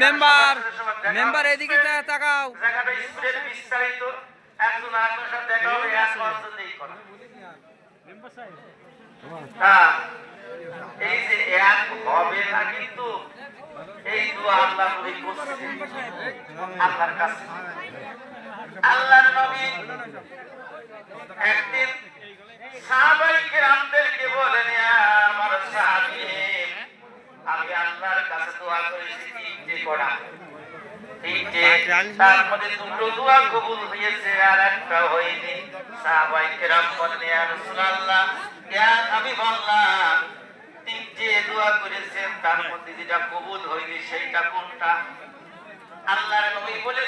Member member এদিকে তাকাও। জায়গাটা স্কুলের বিস্তারিত একজন আরেকজনের সাথে দেখা হবে এক বছর নেই করা। হ্যাঁ, এই যে এক হবে না কিন্তু এই দোয়া আল্লাহ নবী করছেন আল্লাহর কাছে। আল্লাহর নবী একদিন সাহাবায়ে কেরামদেরকে বলেন, আমার সাহাবী, আমি আল্লাহর কাছে দোয়া করেছি তিনটে করা, তিনটে, তার মধ্যে দুটো দোয়া কবুল হয়েছে আর একটা হয়নি। সাহাবায়ে কেরাম বলেন, ইয়া রাসূলুল্লাহ, আমি বললাম তিনটে দোয়া করেছেন, তার মধ্যে যেটা কবুল হয়নি সেইটা কোনটা? আল্লাহর নবী বলে